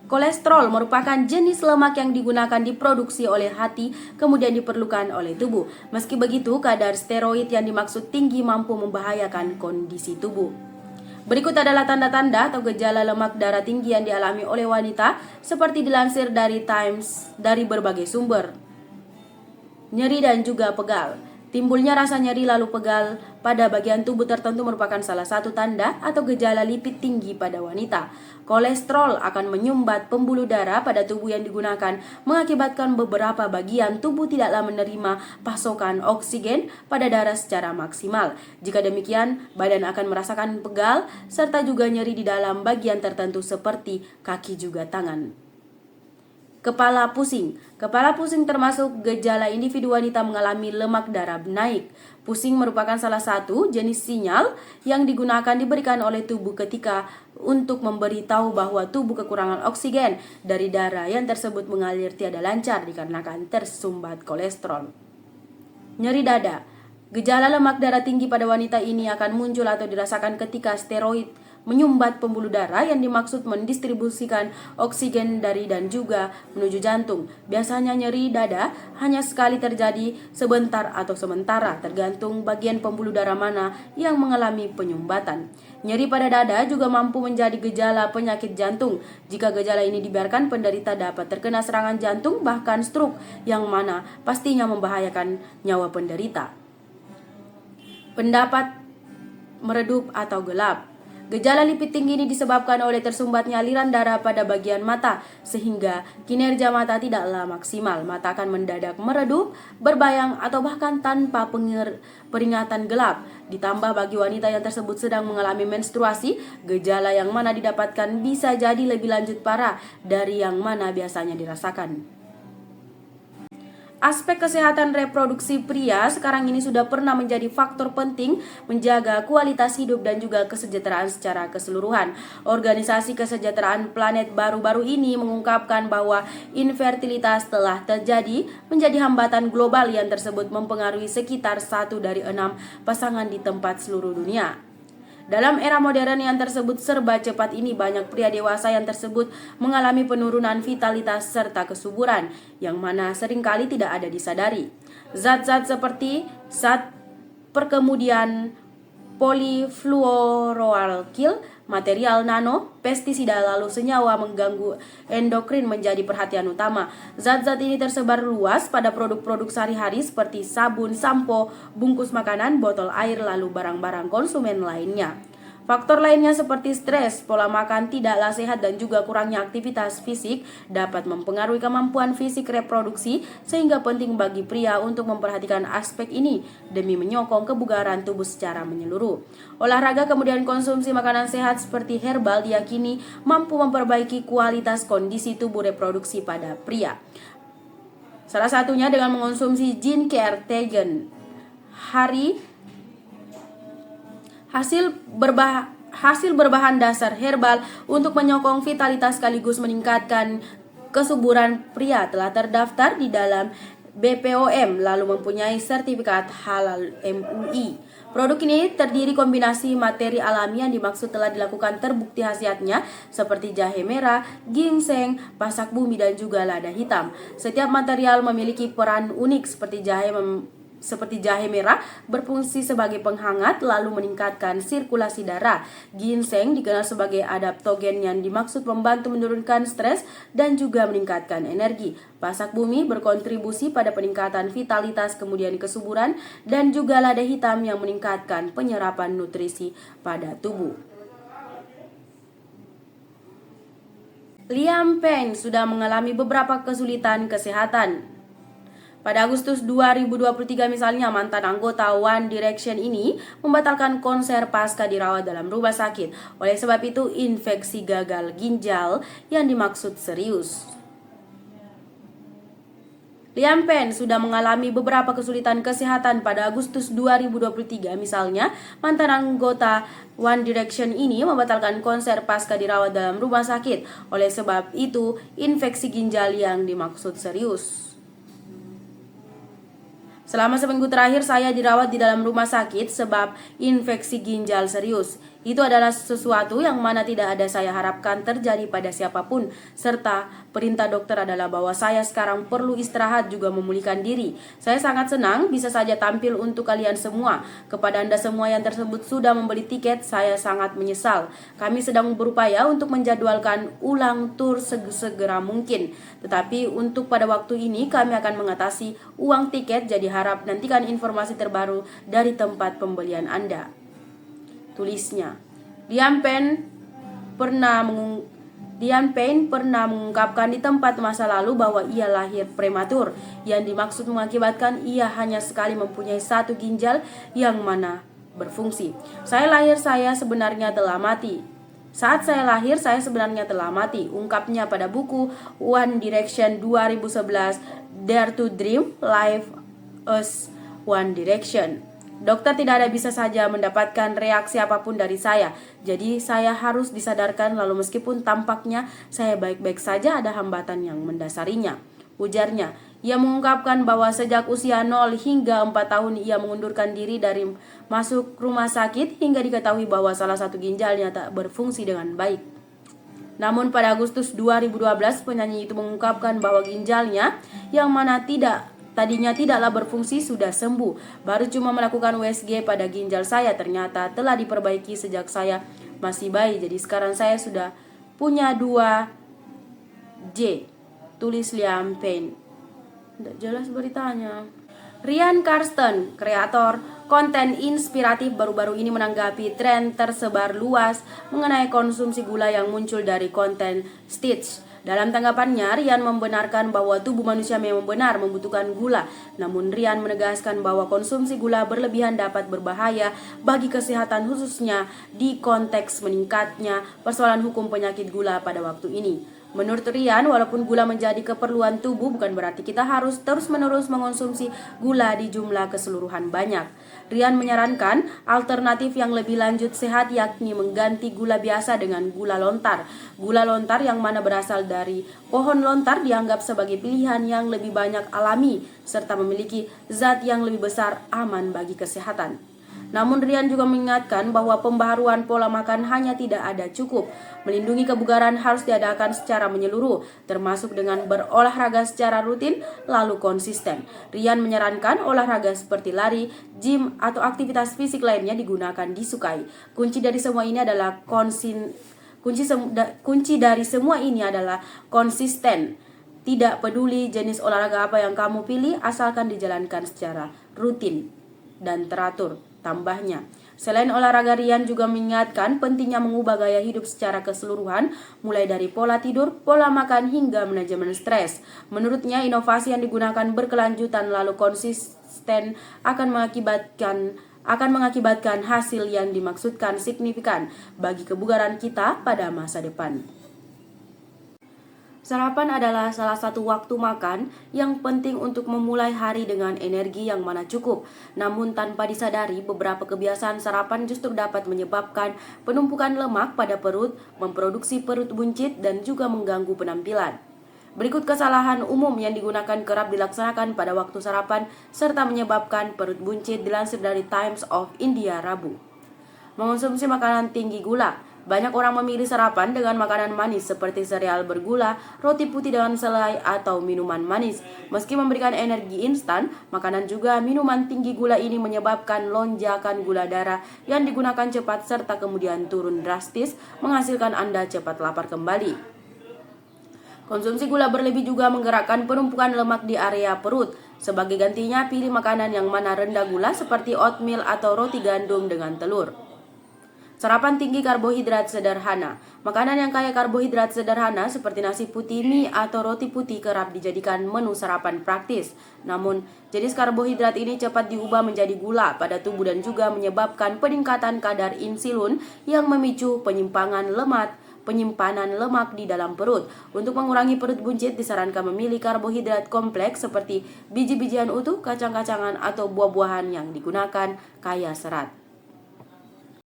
Kolesterol merupakan jenis lemak yang digunakan diproduksi oleh hati, kemudian diperlukan oleh tubuh. Meski begitu, kadar steroid yang dimaksud tinggi mampu membahayakan kondisi tubuh. Berikut adalah tanda-tanda atau gejala lemak darah tinggi yang dialami oleh wanita, seperti dilansir dari Times dari berbagai sumber. Nyeri dan juga pegal. Timbulnya rasa nyeri lalu pegal pada bagian tubuh tertentu merupakan salah satu tanda atau gejala lipid tinggi pada wanita. Kolesterol akan menyumbat pembuluh darah pada tubuh yang digunakan, mengakibatkan beberapa bagian tubuh tidaklah menerima pasokan oksigen pada darah secara maksimal. Jika demikian, badan akan merasakan pegal serta juga nyeri di dalam bagian tertentu seperti kaki juga tangan. Kepala pusing. Kepala pusing termasuk gejala individu wanita mengalami lemak darah naik. Pusing merupakan salah satu jenis sinyal yang diberikan oleh tubuh ketika untuk memberitahu bahwa tubuh kekurangan oksigen dari darah yang tersebut mengalir tiada lancar dikarenakan tersumbat kolesterol. Nyeri dada. Gejala lemak darah tinggi pada wanita ini akan muncul atau dirasakan ketika steroid menyumbat pembuluh darah yang dimaksud mendistribusikan oksigen dari dan juga menuju jantung. Biasanya nyeri dada hanya sekali terjadi sebentar atau sementara, tergantung bagian pembuluh darah mana yang mengalami penyumbatan. Nyeri pada dada juga mampu menjadi gejala penyakit jantung. Jika gejala ini dibiarkan, penderita dapat terkena serangan jantung bahkan stroke, yang mana pastinya membahayakan nyawa penderita. Pendapat meredup atau gelap. Gejala lipid tinggi ini disebabkan oleh tersumbatnya aliran darah pada bagian mata, sehingga kinerja mata tidaklah maksimal. Mata akan mendadak meredup, berbayang, atau bahkan tanpa peringatan gelap. Ditambah bagi wanita yang tersebut sedang mengalami menstruasi, gejala yang mana didapatkan bisa jadi lebih lanjut parah dari yang mana biasanya dirasakan. Aspek kesehatan reproduksi pria sekarang ini sudah pernah menjadi faktor penting menjaga kualitas hidup dan juga kesejahteraan secara keseluruhan. Organisasi Kesejahteraan Planet baru-baru ini mengungkapkan bahwa infertilitas telah terjadi menjadi hambatan global yang tersebut mempengaruhi sekitar 1 dari 6 pasangan di tempat seluruh dunia. Dalam era modern yang tersebut serba cepat ini, banyak pria dewasa yang tersebut mengalami penurunan vitalitas serta kesuburan, yang mana seringkali tidak ada disadari. Zat-zat seperti zat perkemudian polyfluoroalkyl, material nano, pestisida, lalu senyawa mengganggu endokrin menjadi perhatian utama. Zat-zat ini tersebar luas pada produk-produk sehari-hari seperti sabun, sampo, bungkus makanan, botol air, lalu barang-barang konsumen lainnya. Faktor lainnya seperti stres, pola makan tidaklah sehat, dan juga kurangnya aktivitas fisik dapat mempengaruhi kemampuan fisik reproduksi, sehingga penting bagi pria untuk memperhatikan aspek ini demi menyokong kebugaran tubuh secara menyeluruh. Olahraga kemudian konsumsi makanan sehat seperti herbal diyakini mampu memperbaiki kualitas kondisi tubuh reproduksi pada pria. Salah satunya dengan mengonsumsi Ginkgo Tegen. Hasil berbahan dasar herbal untuk menyokong vitalitas sekaligus meningkatkan kesuburan pria telah terdaftar di dalam BPOM lalu mempunyai sertifikat halal MUI. Produk ini terdiri kombinasi materi alami yang dimaksud telah dilakukan terbukti khasiatnya seperti jahe merah, ginseng, pasak bumi, dan juga lada hitam. Setiap material memiliki peran unik seperti jahe merah berfungsi sebagai penghangat lalu meningkatkan sirkulasi darah. Ginseng dikenal sebagai adaptogen yang dimaksud membantu menurunkan stres dan juga meningkatkan energi. Pasak bumi berkontribusi pada peningkatan vitalitas kemudian kesuburan, dan juga lada hitam yang meningkatkan penyerapan nutrisi pada tubuh. Liam Payne sudah mengalami beberapa kesulitan kesehatan. Pada Agustus 2023 misalnya, mantan anggota One Direction ini membatalkan konser pasca dirawat dalam rumah sakit. Oleh sebab itu, infeksi gagal ginjal yang dimaksud serius. Liam Payne sudah mengalami beberapa kesulitan kesehatan pada Agustus 2023. Misalnya, mantan anggota One Direction ini membatalkan konser pasca dirawat dalam rumah sakit. Oleh sebab itu, infeksi ginjal yang dimaksud serius. Selama seminggu terakhir saya dirawat di dalam rumah sakit sebab infeksi ginjal serius. Itu adalah sesuatu yang mana tidak ada saya harapkan terjadi pada siapapun, serta perintah dokter adalah bahwa saya sekarang perlu istirahat juga memulihkan diri. Saya sangat senang bisa saja tampil untuk kalian semua. Kepada Anda semua yang tersebut sudah membeli tiket, saya sangat menyesal. Kami sedang berupaya untuk menjadwalkan ulang tur segera mungkin. Tetapi untuk pada waktu ini kami akan mengatasi uang tiket, jadi harap nantikan informasi terbaru dari tempat pembelian Anda. Tulisnya, Liam Payne pernah mengungkapkan di tempat masa lalu bahwa ia lahir prematur, yang dimaksud mengakibatkan ia hanya sekali mempunyai satu ginjal yang mana berfungsi. Saya sebenarnya telah mati. Saat saya lahir, saya sebenarnya telah mati, ungkapnya pada buku One Direction 2011, Dare to Dream, Life as One Direction. Dokter tidak ada bisa saja mendapatkan reaksi apapun dari saya. Jadi saya harus disadarkan, lalu meskipun tampaknya saya baik-baik saja, ada hambatan yang mendasarinya, ujarnya. Ia mengungkapkan bahwa sejak usia 0 hingga 4 tahun ia mengundurkan diri dari masuk rumah sakit hingga diketahui bahwa salah satu ginjalnya tak berfungsi dengan baik. Namun pada Agustus 2012 penyanyi itu mengungkapkan bahwa ginjalnya yang mana tadinya tidaklah berfungsi sudah sembuh. Baru cuma melakukan USG pada ginjal saya, ternyata telah diperbaiki sejak saya masih bayi. Jadi sekarang saya sudah punya 2J. Tulis Liam Payne. Tidak jelas beritanya. Ryan Karsten, kreator konten inspiratif, baru-baru ini menanggapi tren tersebar luas mengenai konsumsi gula yang muncul dari konten Stitch. Dalam tanggapannya, Ryan membenarkan bahwa tubuh manusia memang benar membutuhkan gula. Namun Ryan menegaskan bahwa konsumsi gula berlebihan dapat berbahaya bagi kesehatan, khususnya di konteks meningkatnya persoalan hukum penyakit gula pada waktu ini. Menurut Ryan, walaupun gula menjadi keperluan tubuh, bukan berarti kita harus terus-menerus mengonsumsi gula di jumlah keseluruhan banyak. Ryan menyarankan alternatif yang lebih lanjut sehat, yakni mengganti gula biasa dengan gula lontar. Gula lontar yang mana berasal dari pohon lontar dianggap sebagai pilihan yang lebih banyak alami, serta memiliki zat yang lebih besar aman bagi kesehatan. Namun Ryan juga mengingatkan bahwa pembaharuan pola makan hanya tidak ada cukup. Melindungi kebugaran harus diadakan secara menyeluruh, termasuk dengan berolahraga secara rutin lalu konsisten. Ryan menyarankan olahraga seperti lari, gym, atau aktivitas fisik lainnya digunakan disukai. Kunci dari semua ini adalah konsisten. Tidak peduli jenis olahraga apa yang kamu pilih, asalkan dijalankan secara rutin dan teratur. Tambahnya, selain olahraga, Ryan juga mengingatkan pentingnya mengubah gaya hidup secara keseluruhan, mulai dari pola tidur, pola makan, hingga manajemen stres. Menurutnya, inovasi yang digunakan berkelanjutan lalu konsisten akan mengakibatkan hasil yang dimaksudkan signifikan bagi kebugaran kita pada masa depan. Sarapan adalah salah satu waktu makan yang penting untuk memulai hari dengan energi yang mana cukup. Namun tanpa disadari, beberapa kebiasaan sarapan justru dapat menyebabkan penumpukan lemak pada perut, memproduksi perut buncit, dan juga mengganggu penampilan. Berikut kesalahan umum yang digunakan kerap dilaksanakan pada waktu sarapan serta menyebabkan perut buncit, dilansir dari Times of India Rabu. Mengonsumsi makanan tinggi gula. Banyak orang memilih sarapan dengan makanan manis seperti sereal bergula, roti putih dengan selai, atau minuman manis. Meski memberikan energi instan, makanan juga minuman tinggi gula ini menyebabkan lonjakan gula darah yang digunakan cepat serta kemudian turun drastis, menghasilkan Anda cepat lapar kembali. Konsumsi gula berlebih juga menggerakkan penumpukan lemak di area perut. Sebagai gantinya, pilih makanan yang mana rendah gula seperti oatmeal atau roti gandum dengan telur. Sarapan tinggi karbohidrat sederhana. Makanan yang kaya karbohidrat sederhana seperti nasi putih, mie, atau roti putih kerap dijadikan menu sarapan praktis. Namun, jenis karbohidrat ini cepat diubah menjadi gula pada tubuh dan juga menyebabkan peningkatan kadar insulin yang memicu penyimpanan lemak di dalam perut. Untuk mengurangi perut buncit, disarankan memilih karbohidrat kompleks seperti biji-bijian utuh, kacang-kacangan, atau buah-buahan yang digunakan kaya serat.